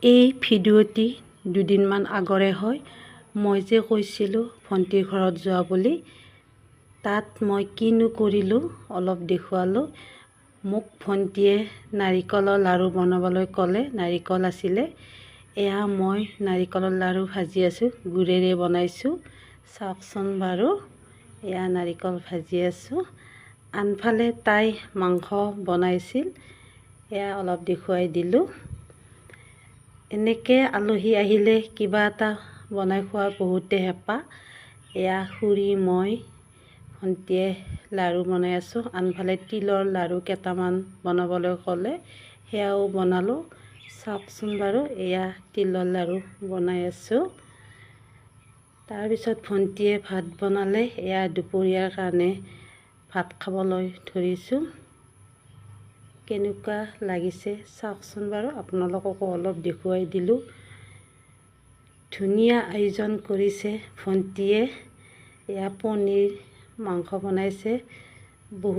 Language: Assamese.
এই ভিডিঅ'টি দুদিনমান আগৰে হয়। মই যে কৈছিলোঁ ভণ্টিৰ ঘৰত যোৱা বুলি, তাত মই কিনো কৰিলোঁ অলপ দেখুৱালোঁ। মোক ভণ্টিয়ে নাৰিকলৰ লাড়ু বনাবলৈ ক'লে, নাৰিকল আছিলে। এয়া মই নাৰিকলৰ লাড়ু ভাজি আছোঁ, গুড়েৰে বনাইছোঁ। চাওকচোন বাৰু, এয়া নাৰিকল ভাজি আছোঁ। আনফালে তাই মাংস বনাইছিল, এয়া অলপ দেখুৱাই দিলোঁ। এনেকৈ আলহী আহিলে কিবা এটা বনাই খোৱাৰ বহুতে হেঁপাহ। এয়া খুৰী মই ভণ্টিয়ে লাড়ু বনাই আছোঁ। আনফালে তিলৰ লাড়ু কেইটামান বনাবলৈ ক'লে, সেয়াও বনালোঁ। চাওকচোন বাৰু, এয়া তিলৰ লাড়ু বনাই আছোঁ। তাৰপিছত ভণ্টিয়ে ভাত বনালে, এয়া দুপৰীয়াৰ কাৰণে ভাত খাবলৈ ধৰিছোঁ। কেনেকুৱা লাগিছে চাওকচোন বাৰু, আপোনালোককো অলপ দেখুৱাই দিলোঁ। ধুনীয়া আয়োজন কৰিছে ভণ্টিয়ে। এয়া পনীৰ মাংস বনাইছে, বহুত